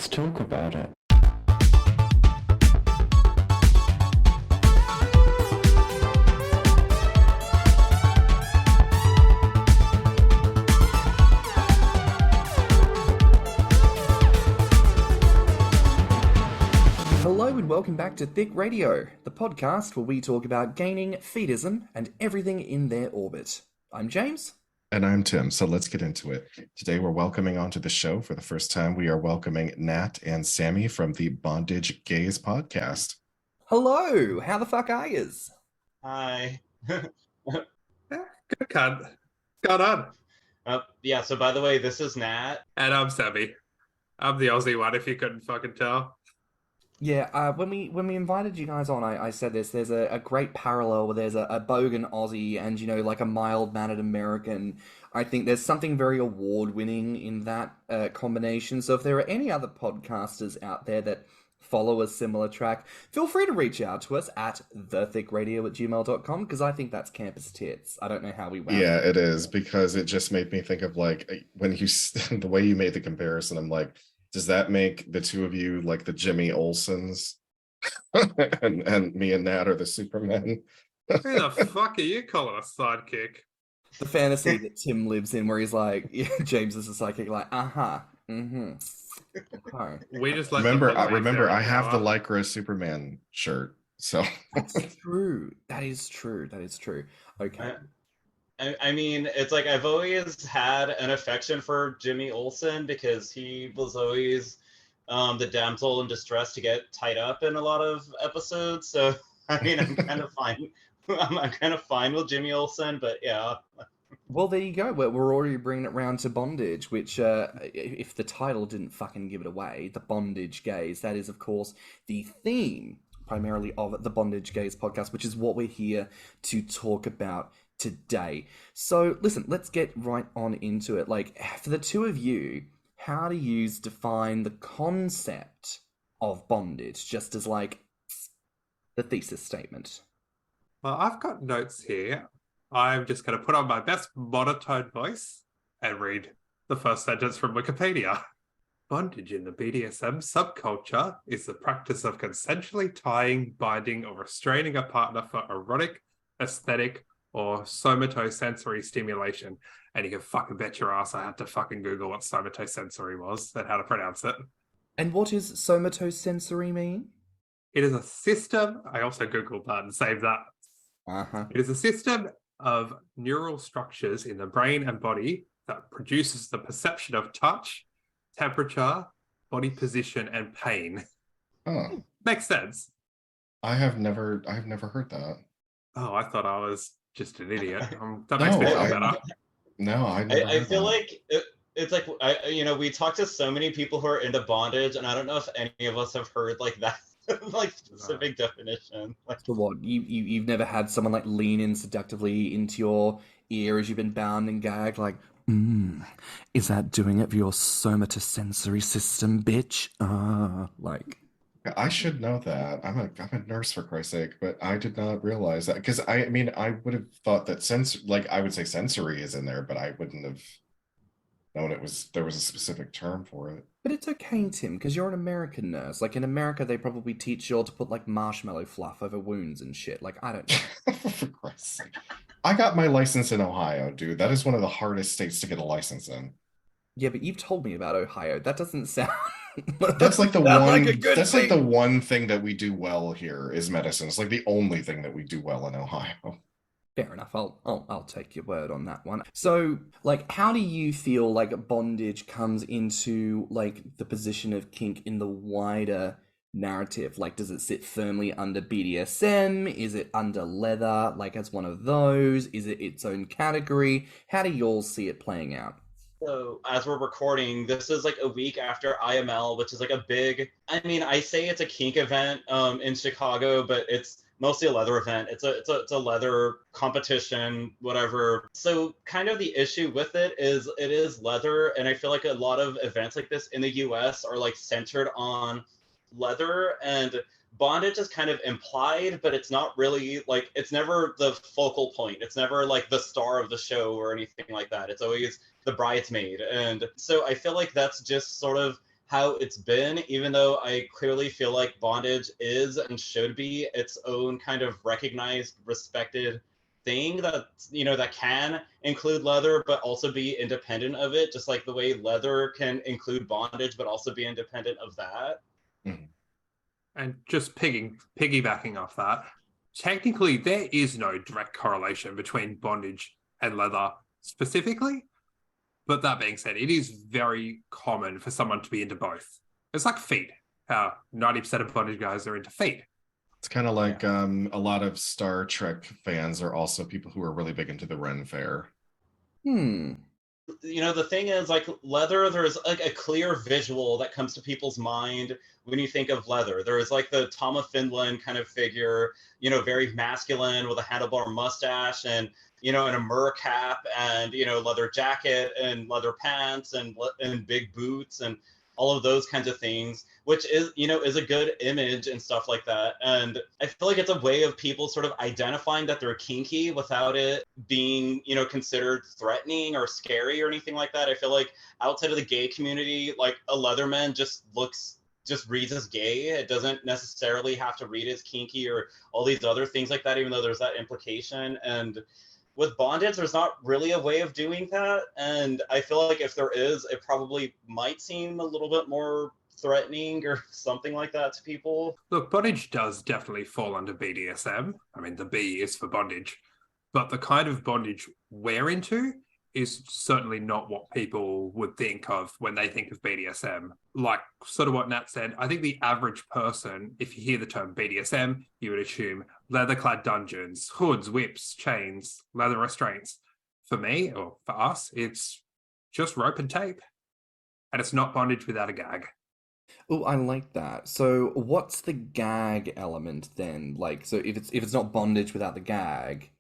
let's talk about it. Hello and welcome back to Thicc Radio, the podcast where we talk about gaining, fetishism, and everything in their orbit. I'm James. And I'm Tim, so let's get into it. Today we're welcoming onto the show for the first time. We are welcoming Nat and Sammy from the Bondage Gaze Podcast. Hello, how the fuck are yous? Hi. Good cunt. Got on. Yeah, so by the way, this is Nat. And I'm Sammy. I'm the Aussie one, if you couldn't fucking tell. Yeah, when we invited you guys on, I said this, there's a great parallel where there's a bogan Aussie and, you know, like a mild-mannered American. I think there's something very award-winning in that combination. So if there are any other podcasters out there that follow a similar track, feel free to reach out to us at thethicradio@gmail.com, because I think that's campus tits. I don't know how we went. Yeah, it is, because it just made me think of, like, when you, the way you made the comparison, I'm like, does that make the two of you like the Jimmy Olsens? and me and Nat are the Supermen? Who the fuck are you calling a sidekick? The fantasy that Tim lives in, where he's like, James is a psychic, like, okay. We just like remember, I have the Lycra Superman shirt, so that's true. That is true. Okay. I mean, it's like I've always had an affection for Jimmy Olsen because he was always the damsel in distress to get tied up in a lot of episodes. So I mean, I'm kind of fine. I'm kind of fine with Jimmy Olsen, but yeah. Well, there you go. We're already bringing it round to bondage, which, if the title didn't fucking give it away, the Bondage Gaze, that is, of course, the theme primarily of the Bondage Gaze podcast, which is what we're here to talk about today. So, listen, let's get right on into it. Like, for the two of you, how do you define the concept of bondage, just as, like, the thesis statement? Well, I've got notes here. I'm just going to put on my best monotone voice and read the first sentence from Wikipedia. Bondage in the BDSM subculture is the practice of consensually tying, binding, or restraining a partner for erotic, aesthetic, or somatosensory stimulation. And you can fucking bet your ass I had to fucking Google what somatosensory was and how to pronounce it. And what does somatosensory mean? It is a system, I also Googled that and saved that. It is a system of neural structures in the brain and body that produces the perception of touch, temperature, body position, and pain. Oh. Makes sense. I've never heard that. Oh, I thought I was just an idiot. That makes me feel better. No, I feel like it's like we talk to so many people who are into bondage, and I don't know if any of us have heard like that. Like specific definition. So what? You've never had someone like lean in seductively into your ear as you've been bound and gagged, like, is that doing it for your somatosensory system, bitch? Like, I should know that. I'm a nurse, for Christ's sake, but I did not realize that, because I mean, I would have thought that I would say sensory is in there, but I wouldn't have known there was a specific term for it. But it's okay, Tim, because you're an American nurse. Like, in America, they probably teach you all to put, like, marshmallow fluff over wounds and shit. Like, I don't know. For Christ's sake. I got my license in Ohio, dude. That is one of the hardest states to get a license in. Yeah, but you've told me about Ohio. That doesn't sound... That's like the one... like that's like the one thing that we do well here is medicine. It's like the only thing that we do well in Ohio. Fair enough. I'll take your word on that one. So, like, how do you feel like bondage comes into, like, the position of kink in the wider narrative? Like, does it sit firmly under BDSM? Is it under leather, like, as one of those? Is it its own category? How do you all see it playing out? So as we're recording, this is like a week after IML, which is like a big, I mean, I say it's a kink event in Chicago, but it's mostly a leather event. It's a leather competition, whatever. So kind of the issue with it is leather. And I feel like a lot of events like this in the US are like centered on leather, and bondage is kind of implied, but it's not really like, it's never the focal point. It's never like the star of the show or anything like that. It's always the bridesmaid. And so I feel like that's just sort of how it's been, even though I clearly feel like bondage is and should be its own kind of recognized, respected thing that, you know, that can include leather but also be independent of it, just like the way leather can include bondage but also be independent of that. Mhm. And just piggybacking off that, technically there is no direct correlation between bondage and leather specifically. But that being said, it is very common for someone to be into both. It's like feet. How 90% of bondage guys are into feet. It's kind of like a lot of Star Trek fans are also people who are really big into the Ren Fair. You know, the thing is, like, leather, there's like a clear visual that comes to people's mind when you think of leather. There is like the Tom of Finland kind of figure, you know, very masculine with a handlebar mustache and, you know, and a Mur cap and, you know, leather jacket and leather pants and big boots and all of those kinds of things, which is, you know, is a good image and stuff like that. And I feel like it's a way of people sort of identifying that they're kinky without it being, you know, considered threatening or scary or anything like that. I feel like outside of the gay community, like a Leatherman just reads as gay. It doesn't necessarily have to read as kinky or all these other things like that, even though there's that implication. And with bondage, there's not really a way of doing that. And I feel like if there is, it probably might seem a little bit more threatening or something like that to people. Look, bondage does definitely fall under BDSM. I mean, the B is for bondage. But the kind of bondage we're into is certainly not what people would think of when they think of BDSM. Like sort of what Nat said, I think the average person, if you hear the term BDSM, you would assume leather-clad dungeons, hoods, whips, chains, leather restraints. For me, or for us, it's just rope and tape. And it's not bondage without a gag. Oh, I like that. So what's the gag element then? Like, so if it's not bondage without the gag,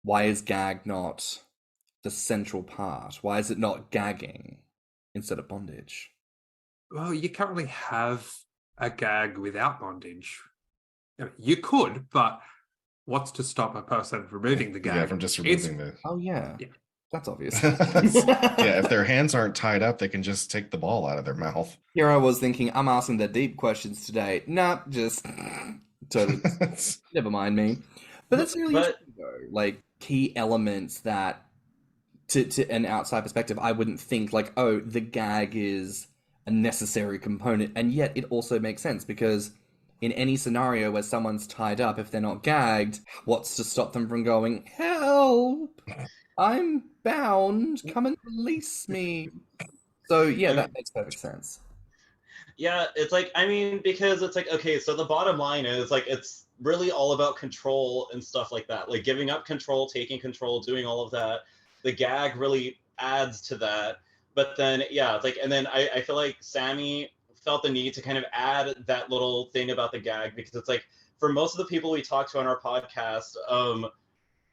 why is gag not the central part? Why is it not gagging instead of bondage? Well, you can't really have a gag without bondage. I mean, you could, but what's to stop a person removing the gag? Yeah, from just removing the... Oh, yeah. Yeah. That's obvious. Yeah, if their hands aren't tied up, they can just take the ball out of their mouth. Here I was thinking, I'm asking the deep questions today. Nah, just totally. Never mind me. But that's really interesting, though. Like, key elements that, to an outside perspective, I wouldn't think, like, oh, the gag is a necessary component. And yet it also makes sense, because in any scenario where someone's tied up, if they're not gagged, what's to stop them from going, help! I'm bound. Come and release me. So, yeah, that makes perfect sense. Yeah, it's like, I mean, because it's like, okay, so the bottom line is, like, it's really all about control and stuff like that. Like, giving up control, taking control, doing all of that. The gag really adds to that. But then, yeah, it's like, and then I feel like Sammy felt the need to kind of add that little thing about the gag, because it's like, for most of the people we talk to on our podcast,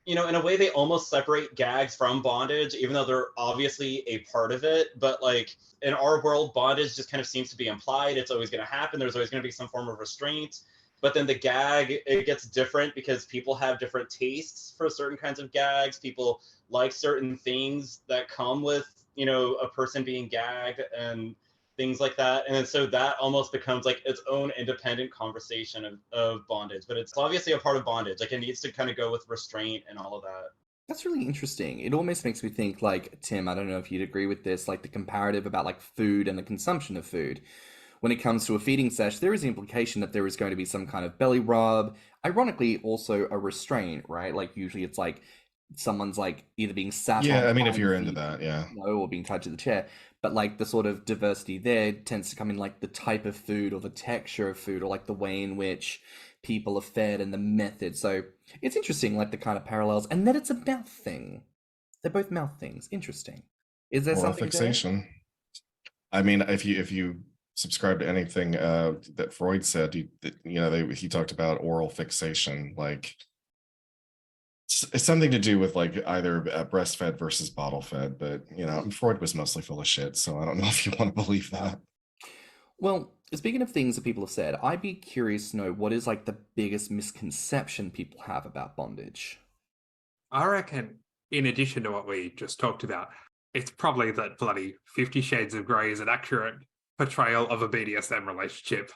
you know, in a way, they almost separate gags from bondage, even though they're obviously a part of it. But like in our world, bondage just kind of seems to be implied. It's always going to happen. There's always going to be some form of restraint. But then the gag, it gets different because people have different tastes for certain kinds of gags. People like certain things that come with, you know, a person being gagged and things like that. And so that almost becomes like its own independent conversation of bondage. But it's obviously a part of bondage. Like it needs to kind of go with restraint and all of that. That's really interesting. It almost makes me think, like, Tim, I don't know if you'd agree with this, like the comparative about like food and the consumption of food. When it comes to a feeding sesh, there is the implication that there is going to be some kind of belly rub. Ironically, also a restraint, right? Like usually it's like someone's like either being sat on. Yeah, I mean, if you're into that, yeah. Or being tied to the chair. But like the sort of diversity there tends to come in like the type of food or the texture of food or like the way in which people are fed and the method. So it's interesting, like the kind of parallels. And then it's a mouth thing. They're both mouth things. Interesting. Is there Oral something fixation there? I mean, if you subscribe to anything that Freud said, he talked about oral fixation, like it's something to do with like either breastfed versus bottle fed, but you know, Freud was mostly full of shit, so I don't know if you want to believe that. Well, speaking of things that people have said, I'd be curious to know what is like the biggest misconception people have about bondage. I reckon, in addition to what we just talked about, it's probably that bloody 50 Shades of Grey isn't accurate. portrayal of a BDSM relationship.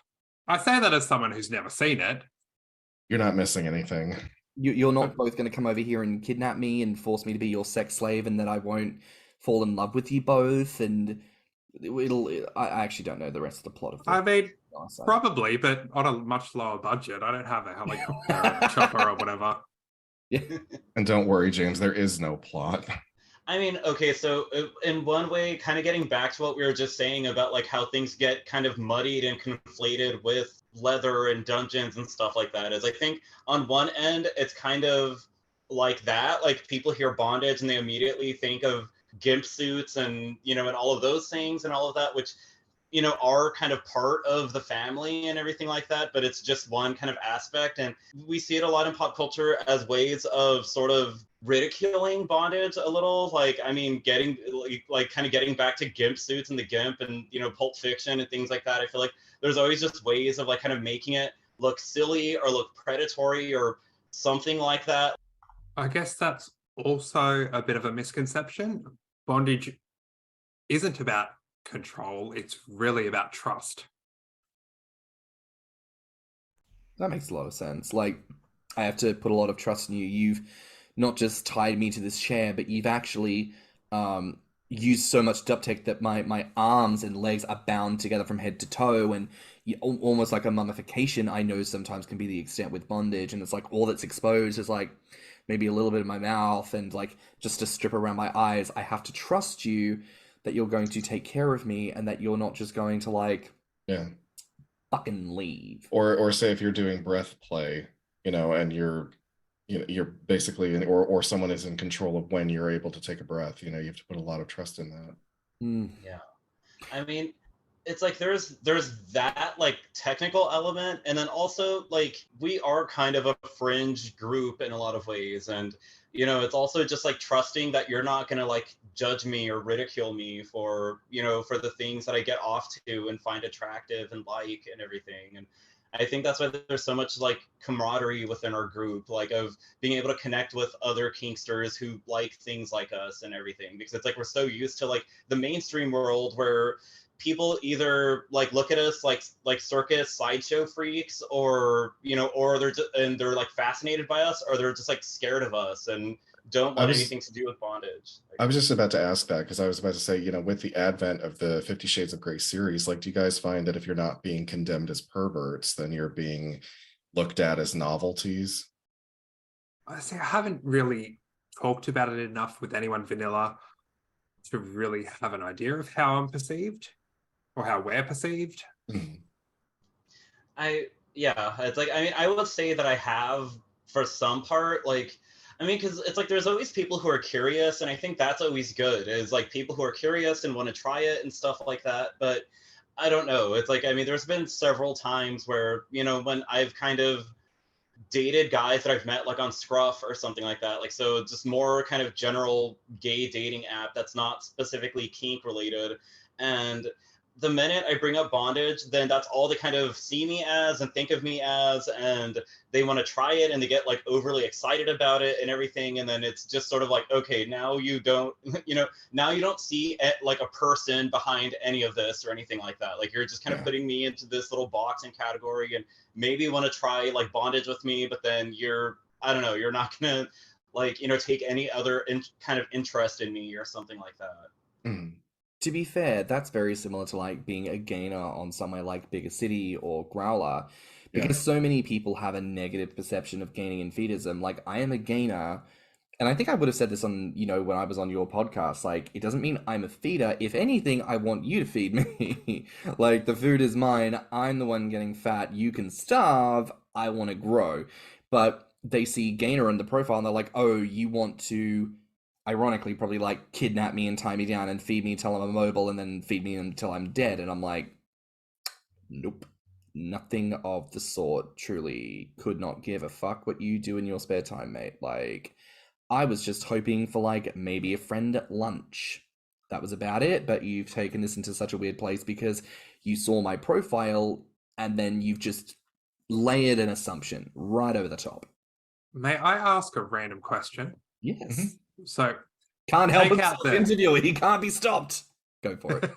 I say that as someone who's never seen it. You're not missing anything. You're not both going to come over here and kidnap me and force me to be your sex slave, and that I won't fall in love with you both, and I actually don't know the rest of the plot of this. I mean, probably, but on a much lower budget. I don't have a helicopter or a chopper or whatever. Yeah. And don't worry, James, there is no plot. I mean, okay, so in one way, kind of getting back to what we were just saying about like how things get kind of muddied and conflated with leather and dungeons and stuff like that, is I think on one end, it's kind of like that. Like people hear bondage and they immediately think of gimp suits and, you know, and all of those things and all of that, which, you know, are kind of part of the family and everything like that, but it's just one kind of aspect. And we see it a lot in pop culture as ways of sort of ridiculing bondage a little. Like, I mean, getting like kind of getting back to gimp suits and the gimp and, you know, Pulp Fiction and things like that. I feel like there's always just ways of like kind of making it look silly or look predatory or something like that. I guess that's also a bit of a misconception. Bondage isn't about control, it's really about trust. That makes a lot of sense. Like, I have to put a lot of trust in you. You've not just tied me to this chair, but you've actually used so much duct tape that my arms and legs are bound together from head to toe, and almost like a mummification, I know sometimes can be the extent with bondage. And it's like all that's exposed is like maybe a little bit of my mouth and like just a strip around my eyes. I have to trust you that you're going to take care of me and that you're not just going to like fucking leave. Or say if you're doing breath play, you know, and you're basically or someone is in control of when you're able to take a breath, you know, you have to put a lot of trust in that. Yeah. I mean, it's like there's that like technical element, and then also like we are kind of a fringe group in a lot of ways, and you know, it's also just like trusting that you're not gonna like judge me or ridicule me for, you know, for the things that I get off to and find attractive and like and everything. And I think that's why there's so much like camaraderie within our group, like of being able to connect with other kinksters who like things like us and everything, because it's like we're so used to like the mainstream world where people either like look at us like circus sideshow freaks, or you know, or they're like fascinated by us, or they're just like scared of us and don't want anything to do with bondage. I was just about to ask that, because I was about to say, you know, with the advent of the 50 Shades of Grey series, like, do you guys find that if you're not being condemned as perverts, then you're being looked at as novelties? I haven't really talked about it enough with anyone vanilla to really have an idea of how I'm perceived or how we're perceived. It's like, I mean, I would say that I have for some part, like, I mean, because it's like there's always people who are curious, and I think that's always good, is like people who are curious and want to try it and stuff like that. But I don't know. It's like, I mean, there's been several times where, you know, when I've kind of dated guys that I've met like on Scruff or something like that, like, so just more kind of general gay dating app that's not specifically kink related. And the minute I bring up bondage, then that's all they kind of see me as and think of me as, and they want to try it and they get like overly excited about it and everything. And then it's just sort of like, okay, now you don't, you know, now you don't see like a person behind any of this or anything like that. Like, you're just kind of putting me into this little box and category, and maybe want to try like bondage with me, but then I don't know, you're not gonna like, you know, take any other kind of interest in me or something like that. To be fair, that's very similar to like being a gainer on somewhere like Bigger City or Growler, because so many people have a negative perception of gaining and feedism. Like, I am a gainer, and I think I would have said this on, you know, when I was on your podcast, like, it doesn't mean I'm a feeder. If anything, I want you to feed me. Like, the food is mine. I'm the one getting fat. You can starve. I want to grow. But they see gainer in the profile and they're like, oh, you want to, ironically, probably like kidnap me and tie me down and feed me until I'm immobile and then feed me until I'm dead. And I'm like, nope, nothing of the sort. Truly could not give a fuck what you do in your spare time, mate. Like, I was just hoping for like maybe a friend at lunch. That was about it. But you've taken this into such a weird place because you saw my profile and then you've just layered an assumption right over the top. May I ask a random question? Yes. So, can't help himself interviewer. He can't be stopped. Go for it.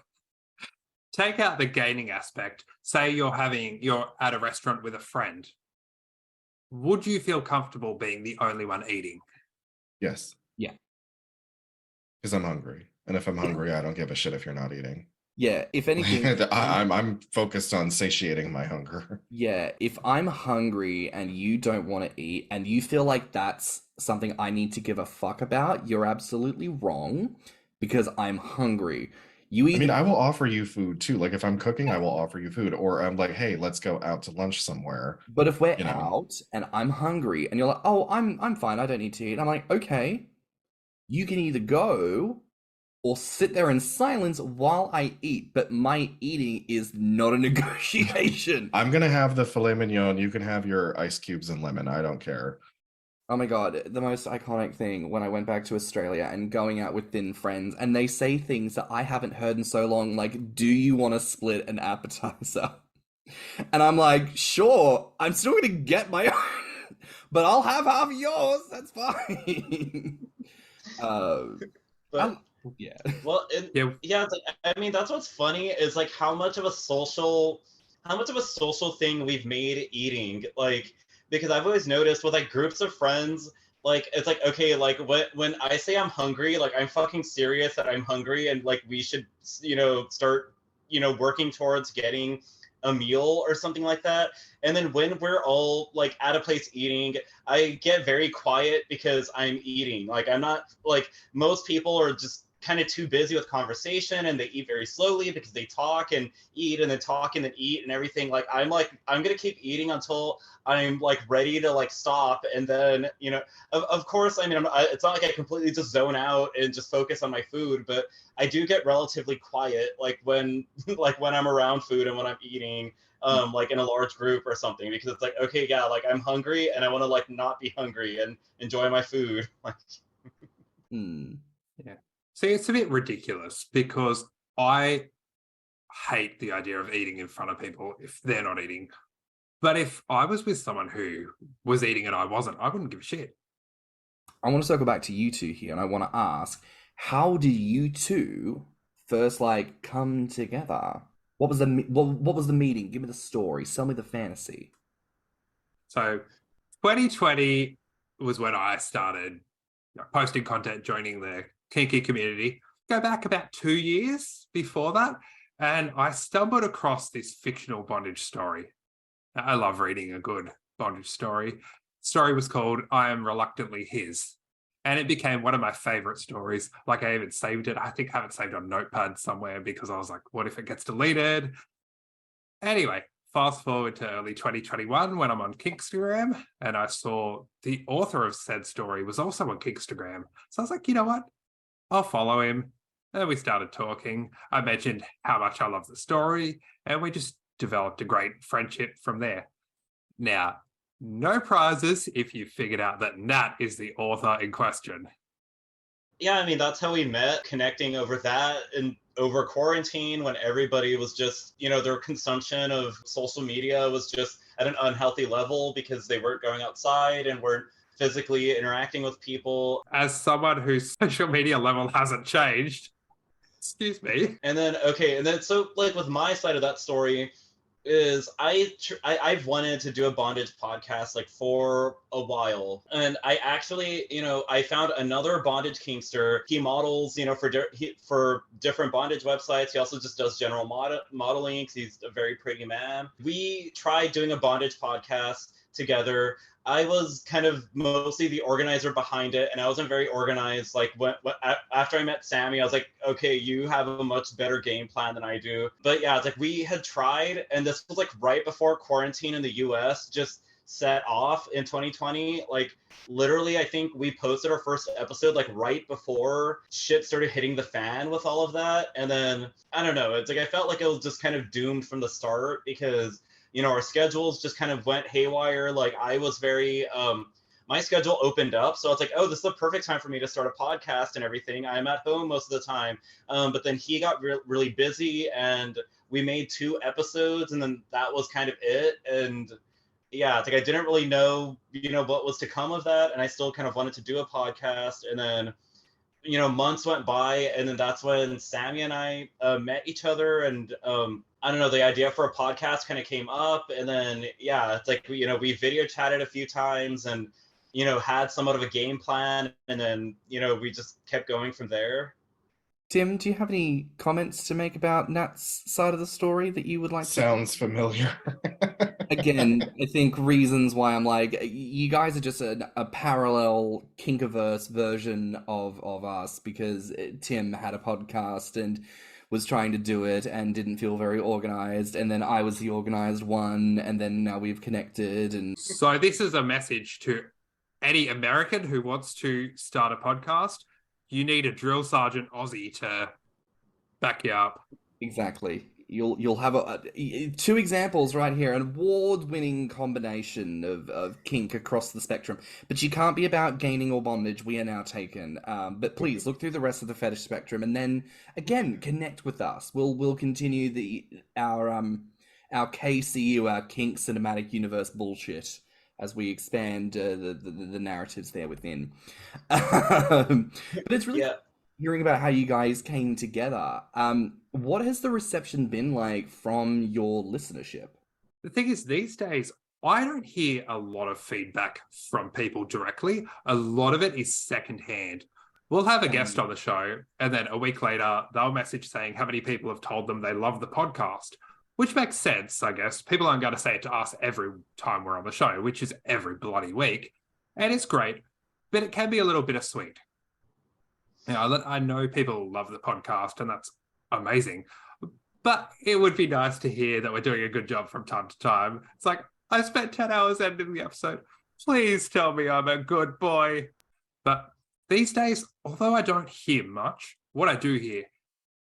take out the gaining aspect. Say you're at a restaurant with a friend. Would you feel comfortable being the only one eating? Yes. Yeah. Because I'm hungry. And if I'm hungry, I don't give a shit if you're not eating. Yeah, if anything, I'm focused on satiating my hunger. yeah, if I'm hungry and you don't want to eat and you feel like that's something I need to give a fuck about, you're absolutely wrong because I'm hungry. You I mean, either I will offer you food too. Like if I'm cooking, I will offer you food. Or I'm like, hey, let's go out to lunch somewhere. But if we're You know. out and I'm hungry and you're like, oh, I'm fine, I don't need to eat. I'm like, okay, you can either go or sit there in silence while I eat, but my eating is not a negotiation. I'm gonna have the filet mignon. You can have your ice cubes and lemon. I don't care. Oh my god, the most iconic thing when I went back to Australia and going out with thin friends, and they say things that I haven't heard in so long, like, do you want to split an appetizer? And I'm like, sure, I'm still gonna get my own, but I'll have half of yours, that's fine. But yeah. well, Yeah. yeah. It's like, I mean, that's what's funny is like how much of a social thing we've made eating. Like, because I've always noticed with like groups of friends, like it's like okay, like when I say I'm hungry, like I'm fucking serious that I'm hungry, and like we should, start, working towards getting a meal or something like that. And then when we're all like at a place eating, I get very quiet because I'm eating. Like I'm not like most people are just kind of too busy with conversation and they eat very slowly because they talk and eat and then talk and then eat and everything. Like I'm gonna keep eating until I'm like ready to like stop, and then of course, I mean it's not like I completely just zone out and just focus on my food, but I do get relatively quiet like when when I'm around food and when I'm eating like in a large group or something, because it's like okay, yeah, like I'm hungry and I want to like not be hungry and enjoy my food. Like Yeah. See, it's a bit ridiculous because I hate the idea of eating in front of people if they're not eating. But if I was with someone who was eating and I wasn't, I wouldn't give a shit. I want to circle back to you two here, and I want to ask, how did you two first like come together? What was the meeting? Give me the story. Sell me the fantasy. So 2020 was when I started posting content, joining the kinky community. Go back about 2 years before that, and I stumbled across this fictional bondage story. I love reading a good bondage story. The story was called I Am Reluctantly His, and it became one of my favorite stories. Like I even saved it. I think I have it saved on Notepad somewhere because I was like, what if it gets deleted? Anyway, fast forward to early 2021 when I'm on Kinkstagram, and I saw the author of said story was also on Kinkstagram. So I was like, you know what? I'll follow him. And we started talking. I mentioned how much I love the story, and we just developed a great friendship from there. Now, no prizes if you figured out that Nat is the author in question. yeah, I mean that's how we met, connecting over that and over quarantine when everybody was just, their consumption of social media was just at an unhealthy level because they weren't going outside and weren't physically interacting with people. As someone whose social media level hasn't changed, excuse me. And then so like with my side of that story is I've wanted to do a bondage podcast like for a while, and I actually I found another bondage kinkster. He models for different bondage websites. He also just does general modeling. He's a very pretty man. We tried doing a bondage podcast together. I was kind of mostly the organizer behind it, and I wasn't very organized. Like when after I met Sammy, I was like, okay, you have a much better game plan than I do. But yeah, it's like we had tried, and this was like right before quarantine in the US just set off in 2020. Like literally, I think we posted our first episode like right before shit started hitting the fan with all of that. And then I don't know, it's like I felt like it was just kind of doomed from the start because our schedules just kind of went haywire. Like I was very, my schedule opened up. So it's like, oh, this is the perfect time for me to start a podcast and everything. I'm at home most of the time. But then he got really busy and we made 2 episodes and then that was kind of it. And yeah, it's like, I didn't really know, what was to come of that. And I still kind of wanted to do a podcast. And then months went by, and then that's when Sammy and I met each other, and I don't know, the idea for a podcast kind of came up, and then it's like we video chatted a few times, and had somewhat of a game plan, and then we just kept going from there. Tim, do you have any comments to make about Nat's side of the story that you would like to? Sounds familiar. Again, I think reasons why I'm like, you guys are just a parallel Kinkiverse version of us, because Tim had a podcast and was trying to do it and didn't feel very organized, and then I was the organized one, and then now we've connected. And so this is a message to any American who wants to start a podcast. You need a drill sergeant Aussie to back you up. Exactly. You'll have two examples right here, an award-winning combination of kink across the spectrum. But you can't be about gaining or bondage. We are now taken. But please look through the rest of the fetish spectrum, and then again connect with us. We'll continue our KCU, our kink cinematic universe bullshit, as we expand the narratives there within. But it's really hearing about how you guys came together. What has the reception been like from your listenership? The thing is, these days, I don't hear a lot of feedback from people directly. A lot of it is secondhand. We'll have a guest on the show, and then a week later, they'll message saying how many people have told them they love the podcast. Which makes sense, I guess. People aren't going to say it to us every time we're on the show, which is every bloody week. And it's great, but it can be a little bittersweet. I know people love the podcast, and that's amazing. But it would be nice to hear that we're doing a good job from time to time. It's like, I spent 10 hours editing the episode. Please tell me I'm a good boy. But these days, although I don't hear much, what I do hear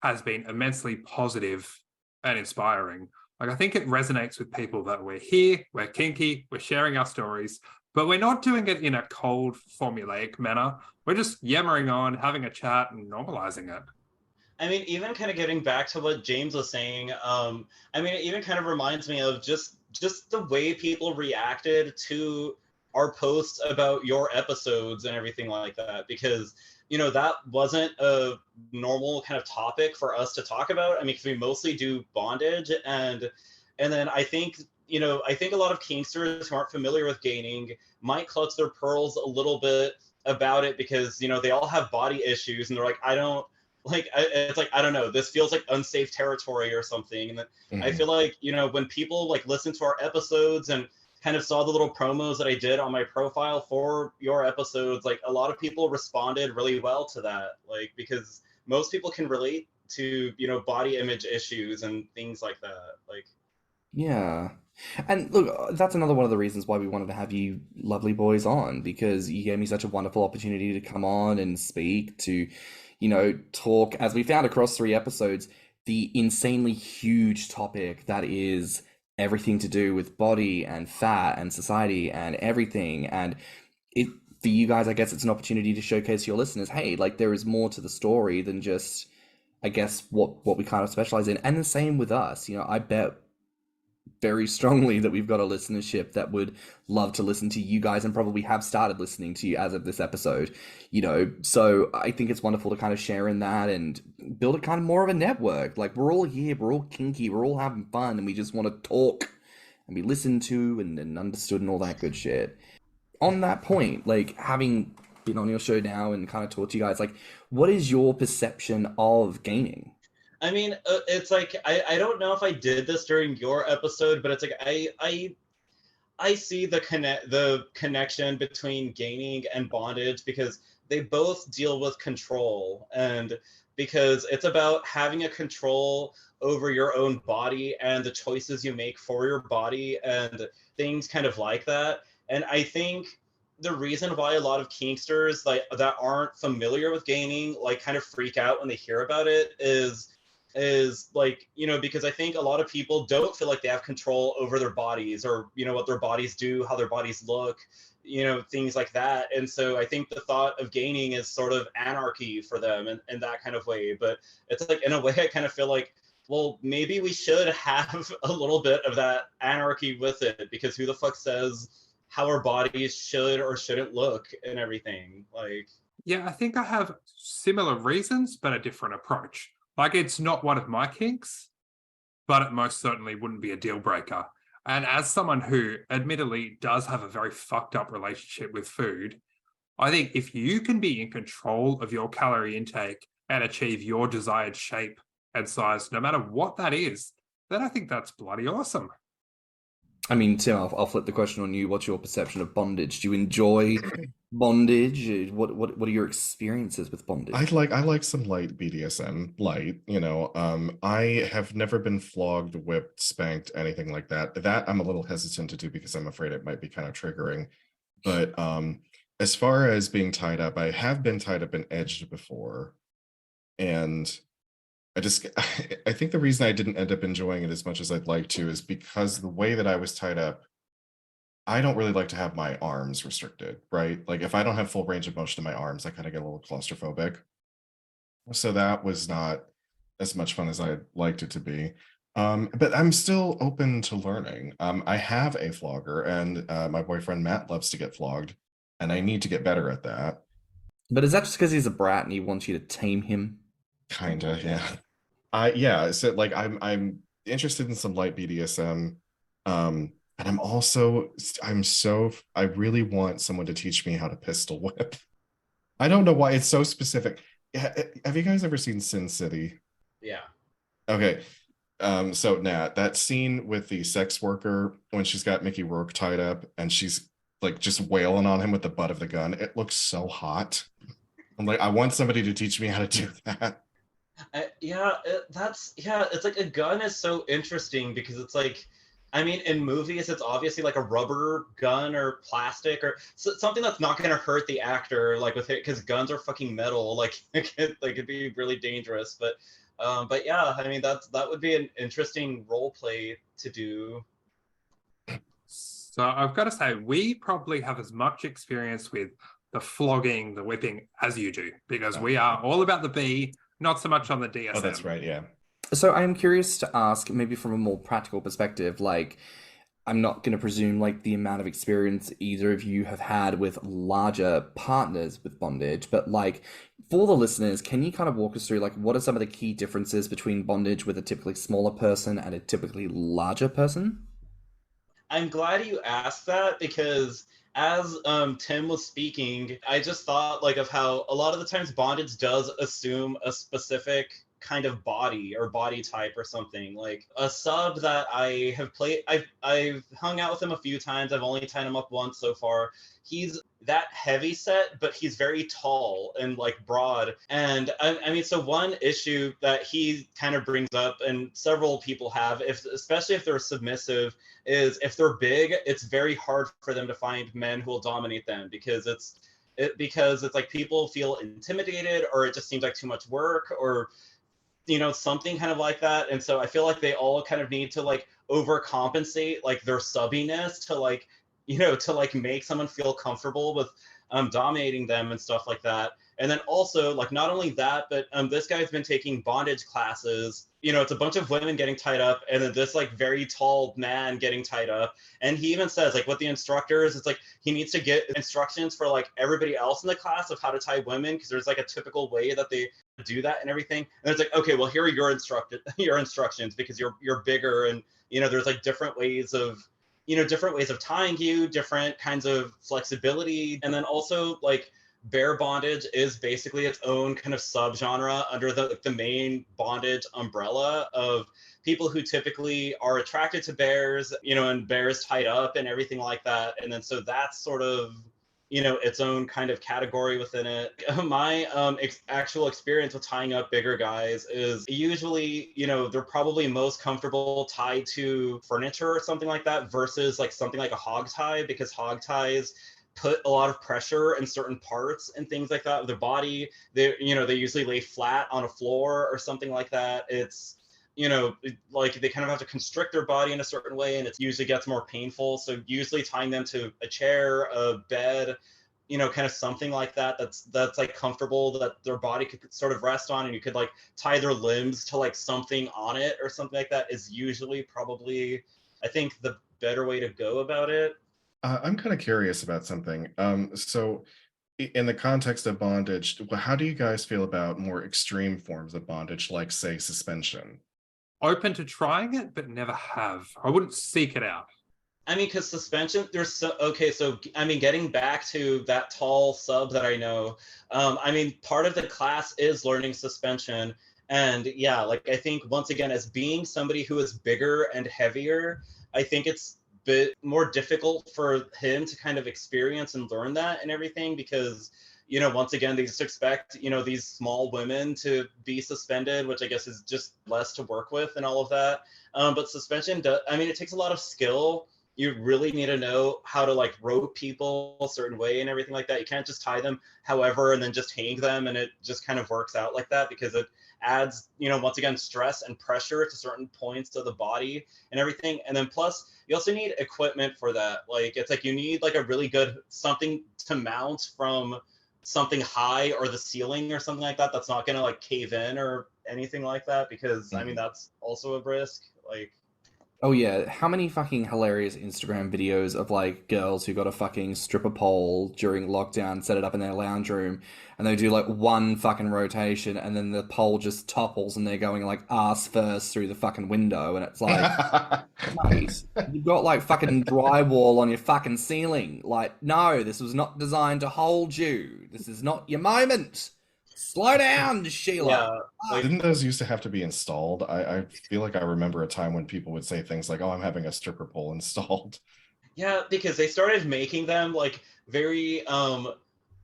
has been immensely positive and inspiring. Like, I think it resonates with people that we're here, we're kinky, we're sharing our stories, but we're not doing it in a cold, formulaic manner. We're just yammering on, having a chat, and normalizing it. I mean, even kind of getting back to what James was saying, it even kind of reminds me of just the way people reacted to our posts about your episodes and everything like that, because that wasn't a normal kind of topic for us to talk about. I mean, because we mostly do bondage, and then I think a lot of kinksters who aren't familiar with gaining might clutch their pearls a little bit about it, because they all have body issues, and they're like, I don't know, this feels like unsafe territory or something. And then I feel like when people like listen to our episodes and kind of saw the little promos that I did on my profile for your episodes, like a lot of people responded really well to that, like, because most people can relate to body image issues and things like that. Like, yeah. And look, that's another one of the reasons why we wanted to have you lovely boys on, because you gave me such a wonderful opportunity to come on and speak, to talk, as we found across 3 episodes, the insanely huge topic that is everything to do with body and fat and society and everything. And for you guys, I guess it's an opportunity to showcase your listeners, hey, like, there is more to the story than just, I guess, what we kind of specialize in. And the same with us. I bet very strongly that we've got a listenership that would love to listen to you guys, and probably have started listening to you as of this episode, so I think it's wonderful to kind of share in that and build a kind of more of a network. Like, we're all here, we're all kinky, we're all having fun, and we just want to talk and be listened to and understood and all that good shit. On that point, like, having been on your show now and kind of talk to you guys, like, what is your perception of gaining? I mean, it's like, I don't know if I did this during your episode, but it's like, I see the connection between gaining and bondage, because they both deal with control, and because it's about having a control over your own body and the choices you make for your body and things kind of like that. And I think the reason why a lot of kinksters like that aren't familiar with gaining like kind of freak out when they hear about it is like, because I think a lot of people don't feel like they have control over their bodies, or, what their bodies do, how their bodies look, things like that. And so I think the thought of gaining is sort of anarchy for them in that kind of way. But it's like, in a way, I kind of feel like, well, maybe we should have a little bit of that anarchy with it, because who the fuck says how our bodies should or shouldn't look and everything? Like, Yeah, I think I have similar reasons, but a different approach. Like, it's not one of my kinks, but it most certainly wouldn't be a deal breaker. And as someone who admittedly does have a very fucked up relationship with food, I think if you can be in control of your calorie intake and achieve your desired shape and size, no matter what that is, then I think that's bloody awesome. I mean, Tim, I'll flip the question on you. What's your perception of bondage? Do you enjoy bondage? What are your experiences with bondage? I like some light BDSM, light, you know. I have never been flogged, whipped, spanked, anything like that. That I'm a little hesitant to do because I'm afraid it might be kind of triggering. But as far as being tied up, I have been tied up and edged before. And I think the reason I didn't end up enjoying it as much as I'd like to is because the way that I was tied up, I don't really like to have my arms restricted, right? Like if I don't have full range of motion in my arms, I kind of get a little claustrophobic. So that was not as much fun as I liked it to be. But I'm still open to learning. I have a flogger, and my boyfriend Matt loves to get flogged, and I need to get better at that. But is that just because he's a brat and he wants you to tame him? Kinda, yeah. Yeah, so like I'm interested in some light BDSM. And I really want someone to teach me how to pistol whip. I don't know why it's so specific. Have you guys ever seen Sin City? Yeah. Okay. So Nat, that scene with the sex worker when she's got Mickey Rourke tied up and she's like just wailing on him with the butt of the gun, it looks so hot. I'm like, I want somebody to teach me how to do that. It's like a gun is so interesting because it's like, I mean, in movies, it's obviously like a rubber gun or plastic or something that's not going to hurt the actor, like with it, because guns are fucking metal. Like, it'd be really dangerous. But yeah, I mean, that would be an interesting role play to do. So I've got to say, we probably have as much experience with the flogging, the whipping as you do, because we are all about the B, not so much on the DSM. Oh, that's right, yeah. So I am curious to ask, maybe from a more practical perspective, like, I'm not going to presume like the amount of experience either of you have had with larger partners with bondage, but like for the listeners, can you kind of walk us through like what are some of the key differences between bondage with a typically smaller person and a typically larger person? I'm glad you asked that because as Tim was speaking, I just thought like of how a lot of the times bondage does assume a specific kind of body or body type or something. Like a sub that I have played, I've hung out with him a few times. I've only tied him up once so far. He's that heavy set, but he's very tall and like broad. And I mean, so one issue that he kind of brings up, and several people have, especially if they're submissive, is if they're big, it's very hard for them to find men who will dominate them because it's like people feel intimidated, or it just seems like too much work, or something kind of like that. And so I feel like they all kind of need to like overcompensate like their subbiness to like to like make someone feel comfortable with dominating them and stuff like that. And then also like not only that, but this guy's been taking bondage classes. It's a bunch of women getting tied up and then this like very tall man getting tied up. And he even says like what the instructors, it's like he needs to get instructions for like everybody else in the class of how to tie women, because there's like a typical way that they do that and everything. And it's like, okay, well, here are your instructions because you're bigger, and there's like different ways of tying you, different kinds of flexibility. And then also like bear bondage is basically its own kind of subgenre under the main bondage umbrella of people who typically are attracted to bears, and bears tied up and everything like that. And then so that's sort of its own kind of category within it. My actual experience with tying up bigger guys is usually, they're probably most comfortable tied to furniture or something like that versus like something like a hog tie, because hog ties put a lot of pressure in certain parts and things like that of their body. They usually lay flat on a floor or something like that. It's like they kind of have to constrict their body in a certain way, and it usually gets more painful. So usually tying them to a chair, a bed, kind of something like that, that's like comfortable, that their body could sort of rest on, and you could like tie their limbs to like something on it or something like that, is usually probably, I think, the better way to go about it. I'm kind of curious about something. So in the context of bondage, how do you guys feel about more extreme forms of bondage, like, say, suspension? Open to trying it, but never have. I wouldn't seek it out. I mean, because suspension, so I mean, getting back to that tall sub that I know, I mean, part of the class is learning suspension. And yeah, like, I think once again, as being somebody who is bigger and heavier, I think it's a bit more difficult for him to kind of experience and learn that and everything, because, you know, once again, they just expect, you know, these small women to be suspended, which I guess is just less to work with and all of that. But suspension, I mean, it takes a lot of skill. You really need to know how to, like, rope people a certain way and everything like that. You can't just tie them however and then just hang them and it just kind of works out like that, because it adds, you know, once again, stress and pressure to certain points of the body and everything. And then plus, you also need equipment for that. Like, it's like you need like a really good something to mount from something high or the ceiling or something like that that's not going to like cave in or anything like that, because I mean, that's also a risk. Like, oh yeah, how many fucking hilarious Instagram videos of like girls who got a fucking stripper pole during lockdown, set it up in their lounge room, and they do like one fucking rotation and then the pole just topples and they're going like ass first through the fucking window, and it's like, mate, you've got like fucking drywall on your fucking ceiling. Like, no, this was not designed to hold you. This is not your moment. Slow down, Sheila. yeah, like, Didn't those used to have to be installed? I feel like I remember a time when people would say things like, "Oh, I'm having a stripper pole installed." yeah, because they started making them like very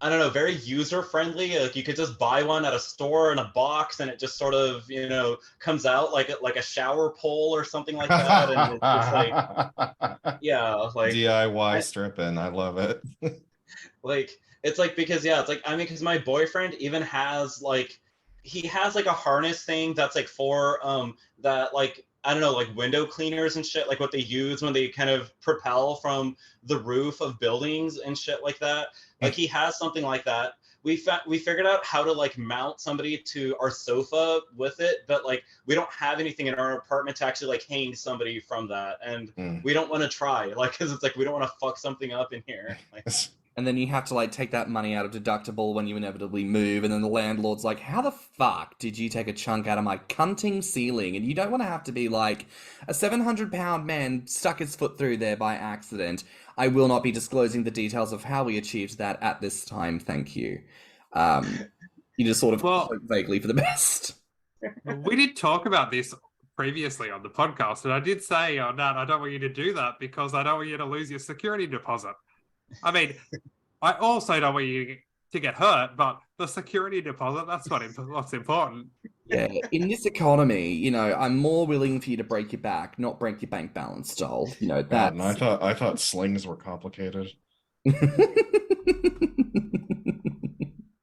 I don't know, very user friendly. Like, you could just buy one at a store in a box and it just sort of, you know, comes out like a shower pole or something like that. And it's like, yeah, like DIY stripping. I love it. like, it's like, because yeah, it's like, I mean, because my boyfriend even has like, he has like a harness thing that's like for that, like, I don't know, like window cleaners and shit, like what they use when they kind of propel from the roof of buildings and shit like that. Like, he has something like that. We figured out how to like mount somebody to our sofa with it, but like we don't have anything in our apartment to actually like hang somebody from that, and we don't want to try, like, because it's like we don't want to fuck something up in here. Like, And then you have to like take that money out of deductible when you inevitably move, and then the landlord's like, how the fuck did you take a chunk out of my cunting ceiling? And you don't want to have to be like, a 700-pound man stuck his foot through there by accident. I will not be disclosing the details of how we achieved that at this time, thank you. You just sort of hope vaguely for the best. We did talk about this previously on the podcast, and I did say, oh, no, I don't want you to do that because I don't want you to lose your security deposit. I mean, I also don't want you to get hurt, but the security deposit, that's what's important. Yeah, in this economy, you know, I'm more willing for you to break your back, not break your bank balance, doll. You know, God, that's... and I thought slings were complicated.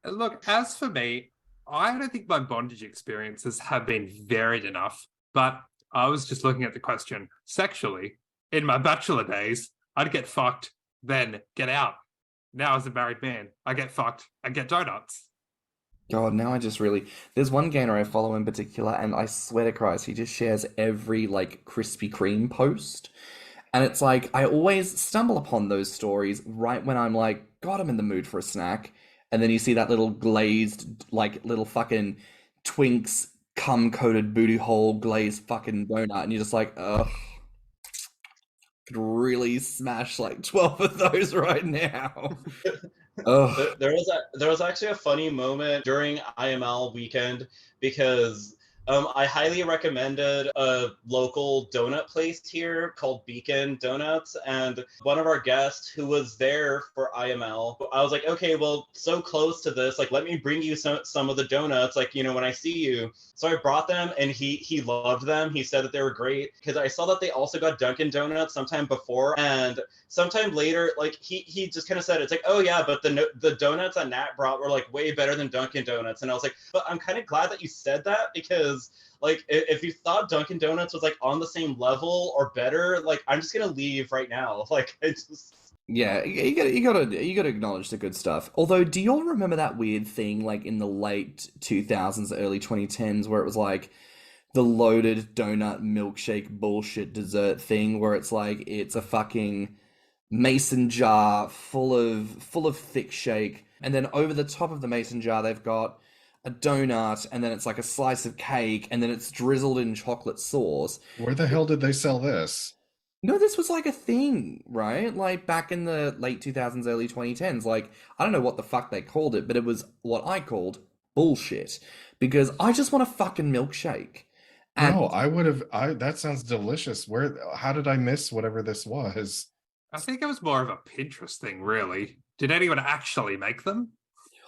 Look, as for me, I don't think my bondage experiences have been varied enough, but I was just looking at the question sexually. In my bachelor days, I'd get fucked, then get out. Now as a married man, I get fucked and get donuts. God, now I just really... There's one gainer I follow in particular, and I swear to Christ, he just shares every, like, Krispy Kreme post. And it's like, I always stumble upon those stories right when I'm like, God, I'm in the mood for a snack. And then you see that little glazed, like, little fucking Twinks cum-coated booty hole glazed fucking donut. And you're just like, ugh. Could really smash like 12 of those right now. there was actually a funny moment during IML weekend, because I highly recommended a local donut place here called Beacon Donuts, and one of our guests who was there for IML, I was like, okay, well, so close to this, like, let me bring you some of the donuts, like, you know, when I see you. So I brought them, and he loved them. He said that they were great, because I saw that they also got Dunkin' Donuts sometime before, and sometime later, like, he just kind of said, it's like, oh yeah, but the donuts that Nat brought were like way better than Dunkin' Donuts. And I was like, but I'm kind of glad that you said that, because like, if you thought Dunkin' Donuts was like on the same level or better, like, I'm just gonna leave right now. Like, I just... Yeah, you gotta acknowledge the good stuff. Although, do you all remember that weird thing like in the late 2000s, early 2010s, where it was like the loaded donut milkshake bullshit dessert thing, where it's like it's a fucking mason jar full of thick shake And then over the top of the mason jar, they've got a donut, and then it's like a slice of cake, and then it's drizzled in chocolate sauce. Where the hell did they sell this? No, this was like a thing, right? Like back in the late 2000s, early 2010s. Like, I don't know what the fuck they called it, but it was what I called bullshit. Because I just want a fucking milkshake. And No, that sounds delicious. How did I miss whatever this was? I think it was more of a Pinterest thing, really. Did anyone actually make them?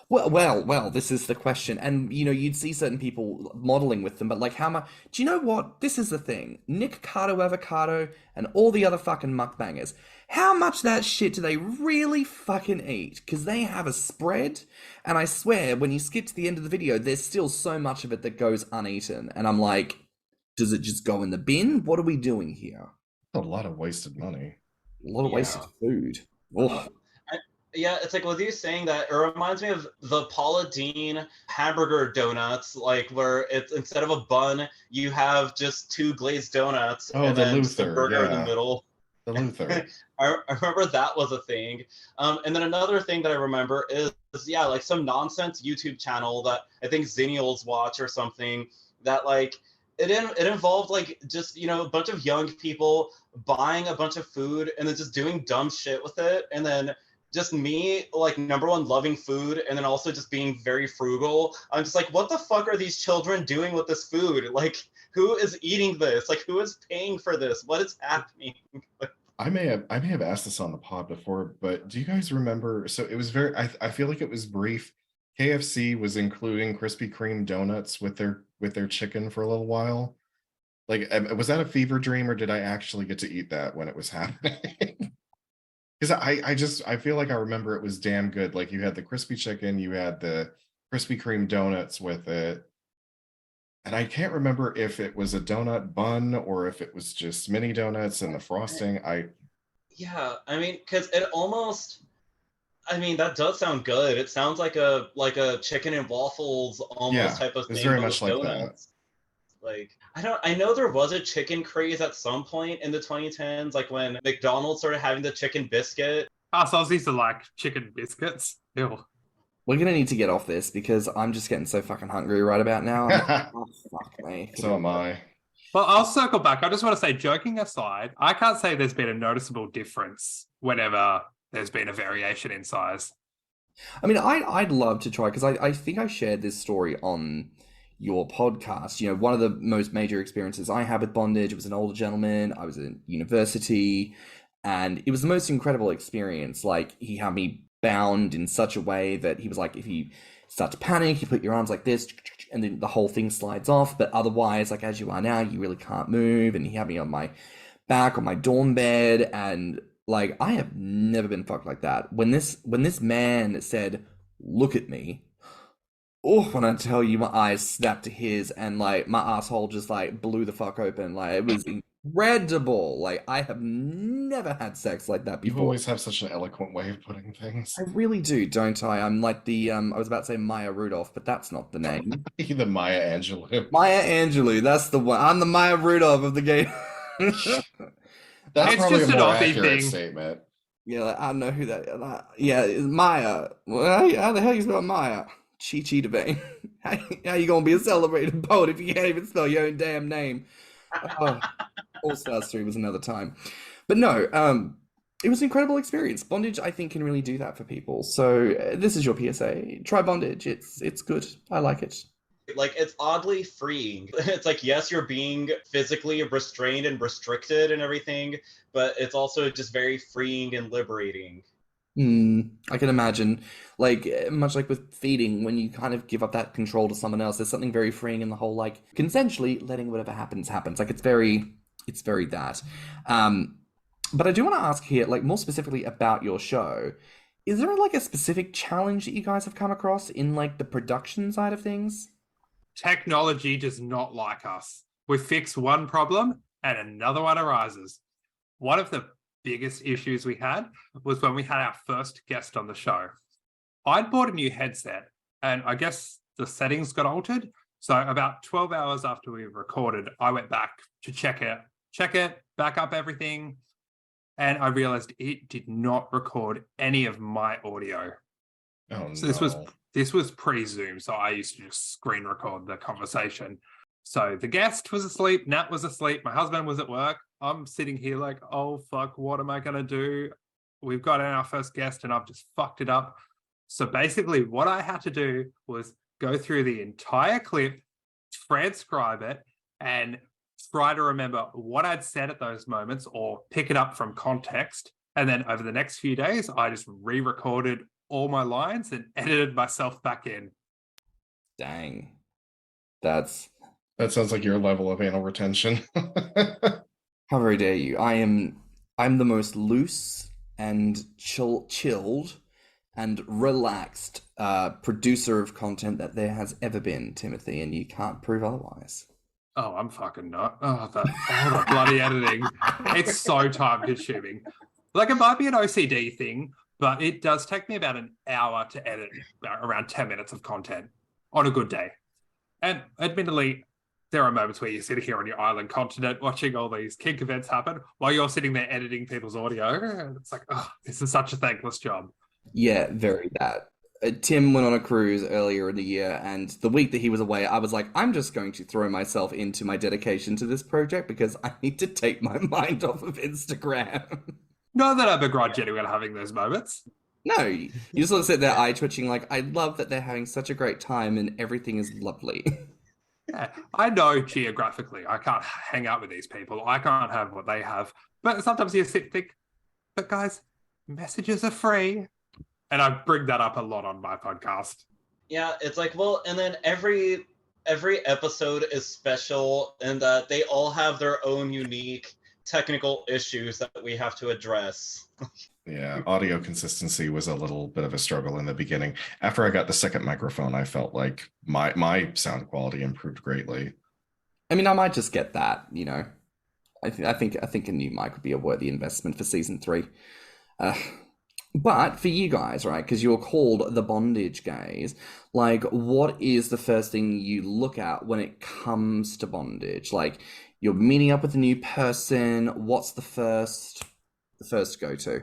Well, this is the question. And, you'd see certain people modeling with them, but like how much... Do you know what? This is the thing. Nick Cardo Avocado and all the other fucking mukbangers, how much that shit do they really fucking eat? Because they have a spread, and I swear, when you skip to the end of the video, there's still so much of it that goes uneaten. And I'm like, does it just go in the bin? What are we doing here? A lot of wasted money. A lot of wasted food. Ugh. Yeah, it's like with you saying that, it reminds me of the Paula Deen hamburger donuts, like where it's instead of a bun, you have just 2 glazed donuts and then Luther, just a burger in the middle. The Luther. I remember that was a thing. And then another thing that I remember is like some nonsense YouTube channel that I think Xennials watch or something, that like it involved like just, a bunch of young people buying a bunch of food and then just doing dumb shit with it, and then just me, like, number one, loving food, and then also just being very frugal. I'm just like, what the fuck are these children doing with this food? Like, who is eating this? Like, who is paying for this? What is happening? I may have asked this on the pod before, but do you guys remember? So it was I feel like it was brief. KFC was including Krispy Kreme donuts with their chicken for a little while. Like, was that a fever dream, or did I actually get to eat that when it was happening? Because I feel like I remember it was damn good. Like, you had the crispy chicken, you had the Krispy Kreme donuts with it. And I can't remember if it was a donut bun or if it was just mini donuts and the frosting. Yeah, I mean, because it almost... I mean, that does sound good. It sounds like a chicken and waffles almost type of thing. It's very much like donuts. Like, I know there was a chicken craze at some point in the 2010s, like when McDonald's started having the chicken biscuit. Us Aussies are like chicken biscuits. Ew. We're going to need to get off this because I'm just getting so fucking hungry right about now. Oh, fuck me. So am I. Well, I'll circle back. I just want to say, joking aside, I can't say there's been a noticeable difference whenever there's been a variation in size. I mean, I'd love to try, because I think I shared this story on your podcast. One of the most major experiences I had with bondage, it was an older gentleman. I was in university, and it was the most incredible experience. Like, he had me bound in such a way that he was like, if you start to panic, you put your arms like this, and then the whole thing slides off. But otherwise, like as you are now, you really can't move. And he had me on my back on my dorm bed, and like, I have never been fucked like that. When this man said, "Look at me," oh, when I tell you, my eyes snapped to his, and like my asshole just like blew the fuck open. Like, it was incredible. Like, I have never had sex like that before. You always have such an eloquent way of putting things. I really do, don't I? I'm like the I was about to say Maya Rudolph, but that's not the name. The Maya Angelou. Maya Angelou, that's the one. I'm the Maya Rudolph of the game. That's it's probably just a an more Aussie accurate thing. statement. Yeah, like, I don't know who that. Yeah, it's Maya. Well, how the hell you spell Maya? Chi Devane. How you gonna be a celebrated poet if you can't even spell your own damn name? All Stars 3 was another time. But no, it was an incredible experience. Bondage, I think, can really do that for people. So this is your PSA. Try bondage. It's good. I like it. Like, it's oddly freeing. It's like, yes, you're being physically restrained and restricted and everything, but it's also just very freeing and liberating. I can imagine, like, much like with feeding, when you kind of give up that control to someone else, there's something very freeing in the whole, like, consensually letting whatever happens. Like, it's very that. But I do want to ask here, like, more specifically about your show. Is there, like, a specific challenge that you guys have come across in, like, the production side of things? Technology does not like us. We fix one problem and another one arises. One of the biggest issues we had was when we had our first guest on the show. I'd bought a new headset, and I guess the settings got altered. So about 12 hours after we recorded, I went back to check it, back up everything, and I realized it did not record any of my audio. Oh So no. this was pre-Zoom, so I used to just screen record the conversation. So the guest was asleep, Nat was asleep, my husband was at work. I'm sitting here like, oh fuck, what am I gonna do? We've got our first guest and I've just fucked it up. So basically what I had to do was go through the entire clip, transcribe it, and try to remember what I'd said at those moments or pick it up from context. And then over the next few days, I just re-recorded all my lines and edited myself back in. Dang. That sounds like your level of anal retention. How very dare you? I'm the most loose and chilled and relaxed producer of content that there has ever been, Timothy, and you can't prove otherwise. Oh, I'm fucking not. Oh, the bloody editing. It's so time consuming. Like, it might be an OCD thing, but it does take me about an hour to edit around 10 minutes of content on a good day. And admittedly, there are moments where you're sitting here on your island continent watching all these kink events happen while you're sitting there editing people's audio. And it's like, oh, this is such a thankless job. Yeah, very that. Tim went on a cruise earlier in the year, and the week that he was away, I was like, I'm just going to throw myself into my dedication to this project because I need to take my mind off of Instagram. Not that I begrudge anyone having those moments. No, you just sort of sit there eye twitching like, I love that they're having such a great time and everything is lovely. Yeah, I know geographically I can't hang out with these people. I can't have what they have. But sometimes you sit and think, but guys, messages are free. And I bring that up a lot on my podcast. Yeah, it's like, well, and then every episode is special in that they all have their own unique technical issues that we have to address. Yeah, audio consistency was a little bit of a struggle in the beginning. After I got the second microphone, I felt like my sound quality improved greatly. I mean, I might just get that, you know. I think a new mic would be a worthy investment for season 3. But for you guys, right, because you're called the Bondage Gaze, like, what is the first thing you look at when it comes to bondage? Like, you're meeting up with a new person, what's the first go-to?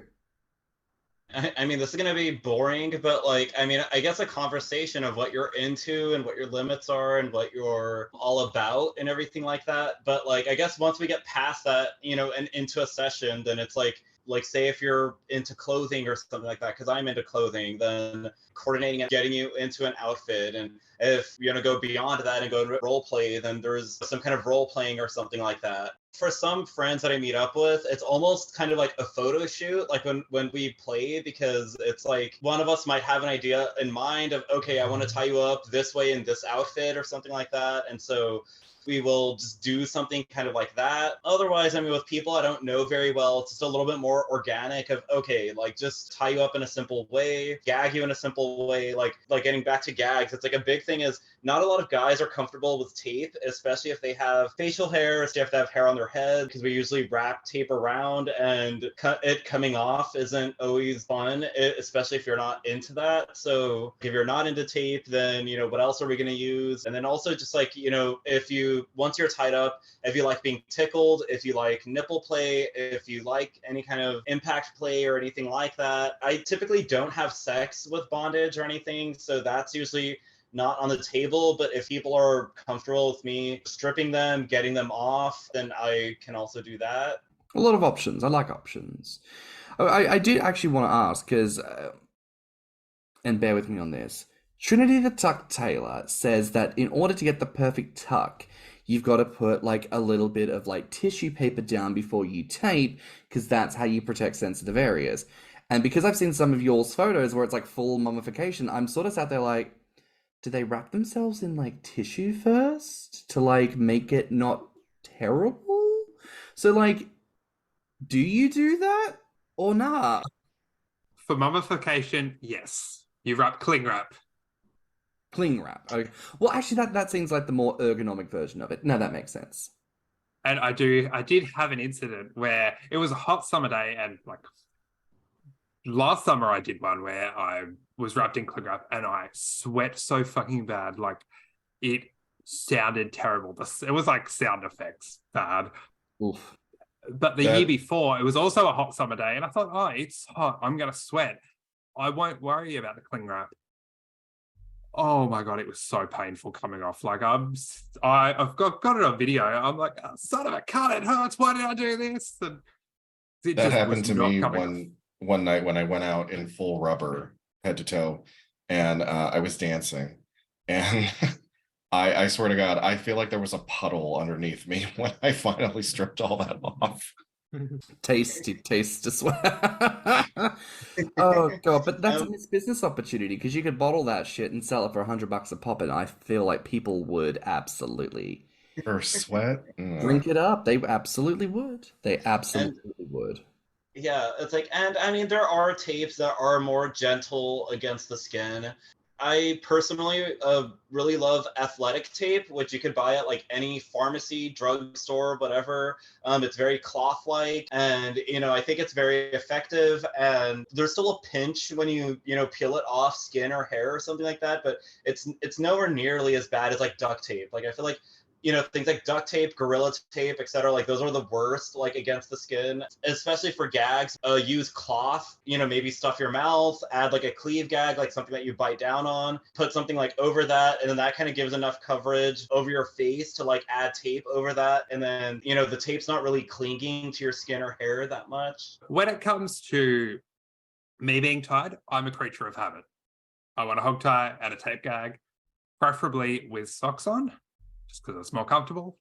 I mean, this is going to be boring, but like, I mean, I guess a conversation of what you're into and what your limits are and what you're all about and everything like that. But like, I guess once we get past that, you know, and into a session, then it's like say if you're into clothing or something like that, because I'm into clothing, then coordinating and getting you into an outfit. And if you're going to go beyond that and go to role play, then there's some kind of role playing or something like that. For some friends that I meet up with, it's almost kind of like a photo shoot, like when we play, because it's like one of us might have an idea in mind of, okay, I want to tie you up this way in this outfit or something like that. And so we will just do something kind of like that. Otherwise, I mean, with people I don't know very well, it's just a little bit more organic of, okay, like just tie you up in a simple way, gag you in a simple way, like getting back to gags. It's like a big thing is not a lot of guys are comfortable with tape, especially if they have facial hair, so you have to have hair on their head, because we usually wrap tape around, and it coming off isn't always fun, especially if you're not into that. So if you're not into tape, then, you know, what else are we going to use? And then also just like, you know, once you're tied up, if you like being tickled, if you like nipple play, if you like any kind of impact play or anything like that. I typically don't have sex with bondage or anything, so that's usually not on the table. But if people are comfortable with me stripping them, getting them off, then I can also do that. A lot of options. I like options. I did actually want to ask, because, and bear with me on this, Trinity the Tuck Taylor says that in order to get the perfect tuck, you've got to put like a little bit of like tissue paper down before you tape, because that's how you protect sensitive areas. And because I've seen some of y'all's photos where it's like full mummification, I'm sort of sat there like, do they wrap themselves in like tissue first to like make it not terrible? So like, do you do that or not? For mummification, yes. You wrap cling wrap. Cling wrap. Okay. Well, actually, that seems like the more ergonomic version of it. No, that makes sense. And I did have an incident where it was a hot summer day, and like last summer I did one where I was wrapped in cling wrap and I sweat so fucking bad. Like, it sounded terrible. It was like sound effects bad. Oof. But the year before, it was also a hot summer day, and I thought, oh, it's hot, I'm gonna sweat. I won't worry about the cling wrap. Oh my God, it was so painful coming off. Like I've got it on video. I'm like, oh, son of a cunt, it hurts. Why did I do this? And it That just happened was to not me coming off. one night when I went out in full rubber, head to toe, and I was dancing, and I swear to God, I feel like there was a puddle underneath me when I finally stripped all that off. Tasty as well. Oh God, but that's a missed business opportunity because you could bottle that shit and sell it for $100 a pop, and I feel like people would absolutely Or sweat. drink it up. They absolutely would. They absolutely would. Yeah, it's like, and I mean, there are tapes that are more gentle against the skin. I personally really love athletic tape, which you could buy at like any pharmacy, drugstore, whatever. It's very cloth-like, and I think it's very effective. And there's still a pinch when you peel it off skin or hair or something like that, but it's nowhere nearly as bad as like duct tape. Like I feel like things like duct tape, Gorilla Tape, etc. Like those are the worst, like against the skin, especially for gags. Use cloth, maybe stuff your mouth, add like a cleave gag, like something that you bite down on, put something like over that, and then that kind of gives enough coverage over your face to like add tape over that. And then, the tape's not really clinging to your skin or hair that much. When it comes to me being tied, I'm a creature of habit. I want a hog tie and a tape gag, preferably with socks on, just because it's more comfortable.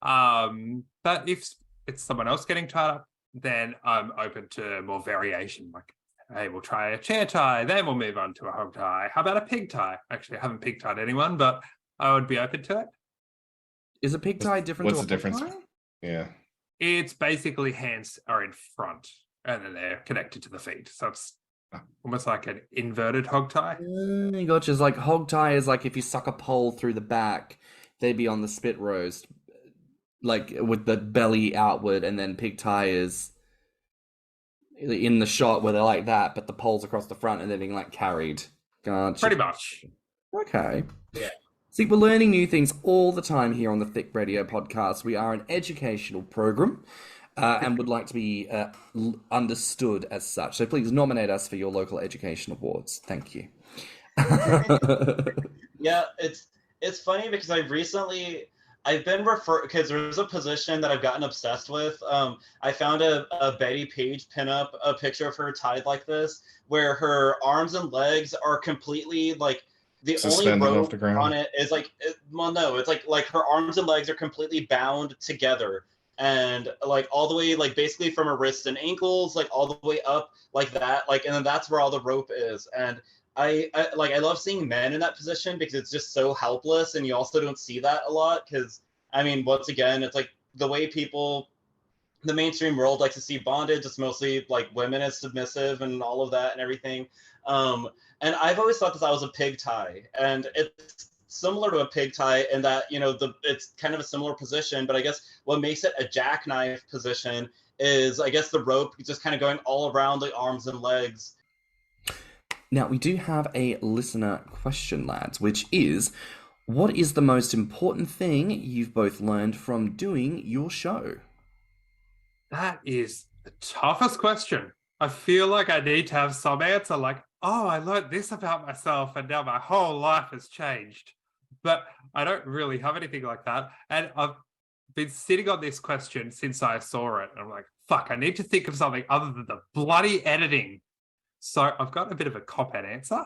But if it's someone else getting tied up, then I'm open to more variation. Like, hey, we'll try a chair tie, then we'll move on to a hog tie. How about a pig tie? Actually, I haven't pig tied anyone, but I would be open to it. Is a pig tie different? What's the difference? Tie? Yeah. It's basically hands are in front and then they're connected to the feet. So it's almost like an inverted hog tie. Gotcha. It's like hog tie is like if you suck a pole through the back, they'd be on the spit roast, like with the belly outward, and then pig tie is in the shot where they're like that, but the pole's across the front and they're being like carried. Gotcha. Pretty much. Okay. Yeah. See, we're learning new things all the time here on the Thicc Radio podcast. We are an educational program and would like to be understood as such. So please nominate us for your local education awards. Thank you. Yeah, it's funny because I've been referred, because there's a position that I've gotten obsessed with. I found a Betty Page pinup, a picture of her tied like this, where her arms and legs are completely like, the Suspended only off rope the ground. on it is like, no, it's like her arms and legs are completely bound together, and like all the way, like basically from her wrists and ankles, like all the way up like that, like, and then that's where all the rope is. And I love seeing men in that position because it's just so helpless, and you also don't see that a lot because, I mean, once again, it's like the way the mainstream world likes to see bondage. It's mostly like women as submissive and all of that and everything. And I've always thought that was a pig tie, and it's similar to a pig tie in that, it's kind of a similar position, but I guess what makes it a jackknife position is, I guess, the rope just kind of going all around the arms and legs. Now, we do have a listener question, lads, which is, what is the most important thing you've both learned from doing your show? That is the toughest question. I feel like I need to have some answer like, oh, I learned this about myself and now my whole life has changed. But I don't really have anything like that. And I've been sitting on this question since I saw it. And I'm like, fuck, I need to think of something other than the bloody editing. So I've got a bit of a cop-out answer.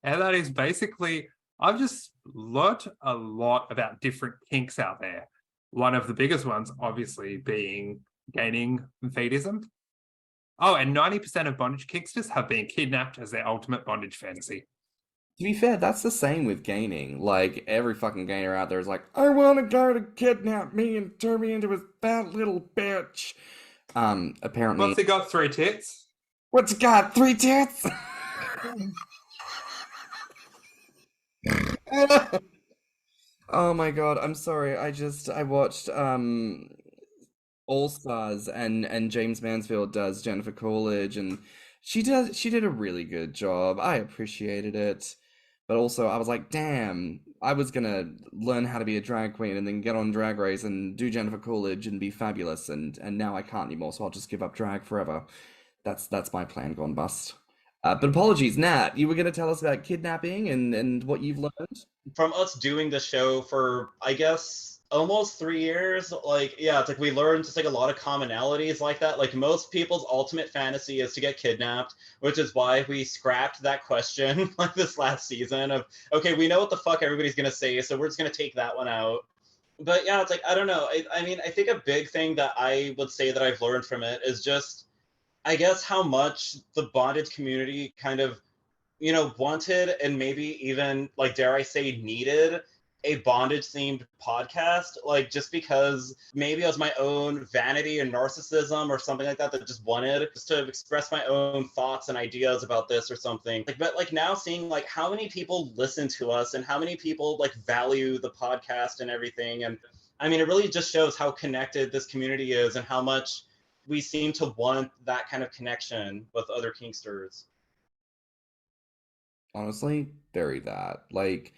And that is basically, I've just learnt a lot about different kinks out there. One of the biggest ones, obviously, being gaining fetism. Oh, and 90% of bondage kinksters have been kidnapped as their ultimate bondage fantasy. To be fair, that's the same with gaining. Like, every fucking gainer out there is like, I want a guy to kidnap me and turn me into his bad little bitch. Apparently... What's he got, 3 tits? What's he got, 3 tits? Oh my god, I'm sorry. I watched All Stars and James Mansfield does Jennifer Coolidge, and she did a really good job. I appreciated it. But also I was like, damn, I was gonna learn how to be a drag queen and then get on Drag Race and do Jennifer Coolidge and be fabulous, and now I can't anymore, so I'll just give up drag forever. That's my plan gone bust. But apologies, Nat, you were going to tell us about kidnapping and what you've learned? From us doing the show for, I guess, almost 3 years, like, yeah, it's like we learned just like a lot of commonalities like that. Like, most people's ultimate fantasy is to get kidnapped, which is why we scrapped that question like this last season of, okay, we know what the fuck everybody's gonna say, so we're just gonna take that one out. But yeah, it's like, I don't know. I mean, I think a big thing that I would say that I've learned from it is just, I guess, how much the bondage community kind of, wanted and maybe even, like, dare I say, needed a bondage themed podcast. Like, just because maybe it was my own vanity and narcissism or something like that just wanted just to express my own thoughts and ideas about this or something. Like, but like now seeing like how many people listen to us and how many people like value the podcast and everything. And I mean, it really just shows how connected this community is and how much we seem to want that kind of connection with other Kingsters. Honestly, very that. Like,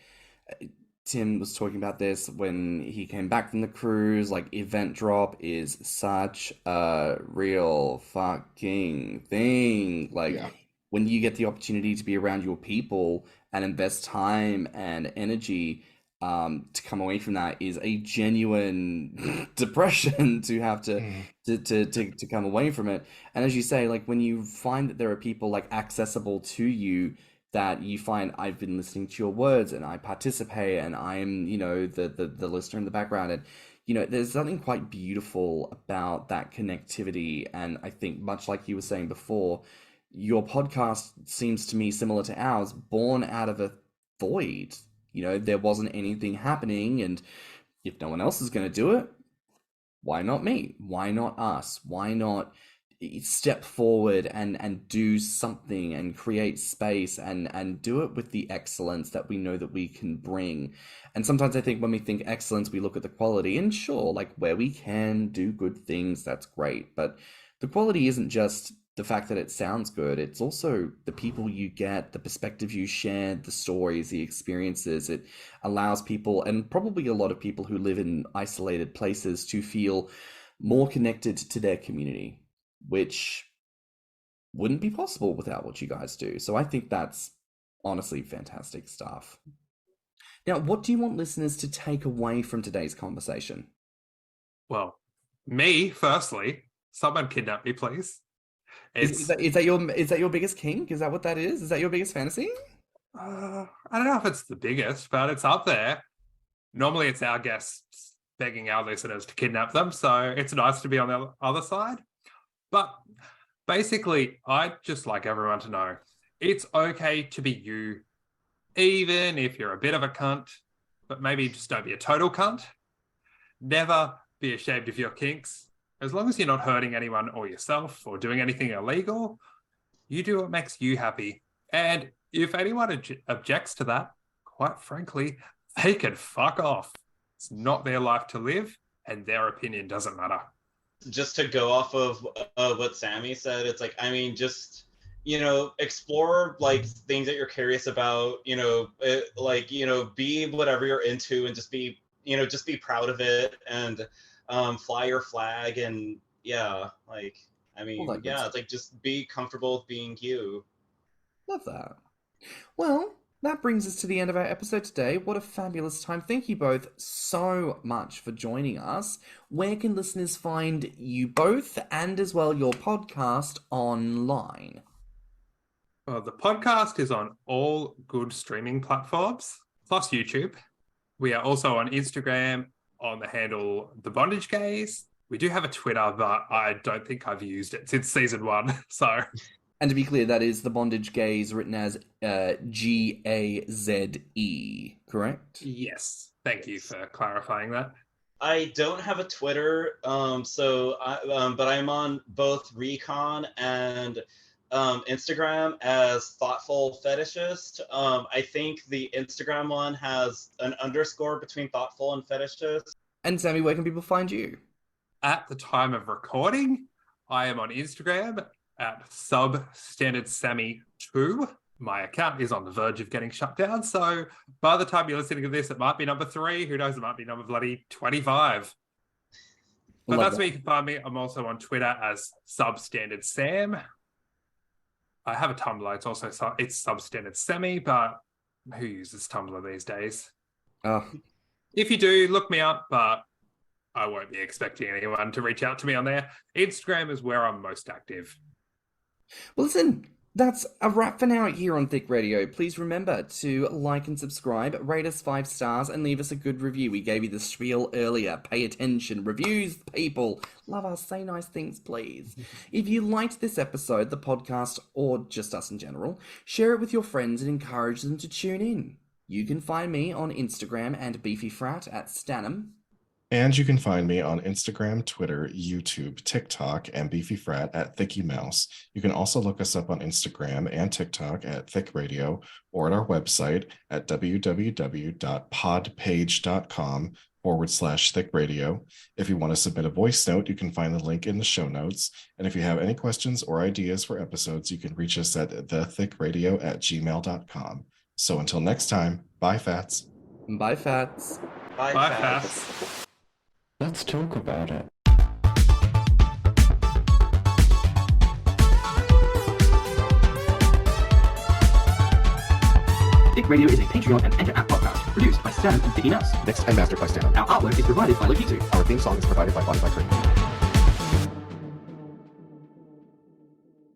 Tim was talking about this when he came back from the cruise. Like, event drop is such a real fucking thing. Like, Yeah. when you get the opportunity to be around your people and invest time and energy, to come away from that is a genuine depression to have to come away from it. And as you say, like, when you find that there are people like accessible to you, that you find I've been listening to your words and I participate and I'm, the listener in the background. And, there's something quite beautiful about that connectivity. And I think much like you were saying before, your podcast seems to me similar to ours, born out of a void. There wasn't anything happening. And if no one else is going to do it, why not me? Why not us? Why not step forward and do something and create space and do it with the excellence that we know that we can bring? And sometimes I think when we think excellence, we look at the quality, and sure, like where we can do good things, that's great. But the quality isn't just the fact that it sounds good. It's also the people you get, the perspective you share, the stories, the experiences. It allows people, and probably a lot of people who live in isolated places, to feel more connected to their community, which wouldn't be possible without what you guys do. So I think that's honestly fantastic stuff. Now, what do you want listeners to take away from today's conversation? Well, me, firstly, someone kidnap me, please. Is that your biggest kink? Is that what that is? Is that your biggest fantasy? I don't know if it's the biggest, but it's up there. Normally it's our guests begging our listeners to kidnap them, so it's nice to be on the other side. But basically, I'd just like everyone to know it's okay to be you, even if you're a bit of a cunt, but maybe just don't be a total cunt. Never be ashamed of your kinks. As long as you're not hurting anyone or yourself or doing anything illegal, you do what makes you happy. And if anyone objects to that, quite frankly, they can fuck off. It's not their life to live, and their opinion doesn't matter. Just to go off of what Sammy said, it's like, I mean, just, explore like things that you're curious about, be whatever you're into and just be proud of it and fly your flag. And yeah, like, I mean, yeah, it's like, just be comfortable with being you. Love that. Well, that brings us to the end of our episode today. What a fabulous time. Thank you both so much for joining us. Where can listeners find you both and as well your podcast online? Well, the podcast is on all good streaming platforms, plus YouTube. We are also on Instagram on the handle The Bondage Gaze. We do have a Twitter, but I don't think I've used it since season 1, so... And to be clear, that is The Bondage Gaze, written as Gaze, correct? Yes. Thank you for clarifying that. I don't have a Twitter, but I'm on both Recon and Instagram as thoughtfulfetishist. I think the Instagram one has an underscore between thoughtful and fetishist. And Sammy, where can people find you? At the time of recording, I am on Instagram at substandardsammy2. My account is on the verge of getting shut down, so by the time you're listening to this, it might be number 3. Who knows? It might be number bloody 25. But that's where you can find me. I'm also on Twitter as substandardsam. I have a Tumblr. It's substandardsammy, but who uses Tumblr these days? Oh, If you do, look me up, but I won't be expecting anyone to reach out to me on there. Instagram is where I'm most active. well, listen, that's a wrap for now here on Thicc Radio. Please remember to like and subscribe, rate us 5 stars, and leave us a good review. We gave you the spiel earlier. Pay attention. Reviews, people. Love us. Say nice things, please. If you liked this episode, the podcast, or just us in general, share it with your friends and encourage them to tune in. You can find me on Instagram and BeefyFrat at stannnum. And you can find me on Instagram, Twitter, YouTube, TikTok, and BeefyFrat at ThiccyMouse. You can also look us up on Instagram and TikTok at Thicc Radio or at our website at www.podpage.com/Thicc Radio. If you want to submit a voice note, you can find the link in the show notes. And if you have any questions or ideas for episodes, you can reach us at thethicradio@gmail.com. So until next time, bye, Fats. Bye, Fats. Bye, Fats. Let's talk about it. Thicc Radio is a Patreon and Enter app podcast produced by Stannnum and Thiccy. Mixed and mastered by stannnum. Our artwork is provided by Recon. Our theme song is provided by Bondage Gaze.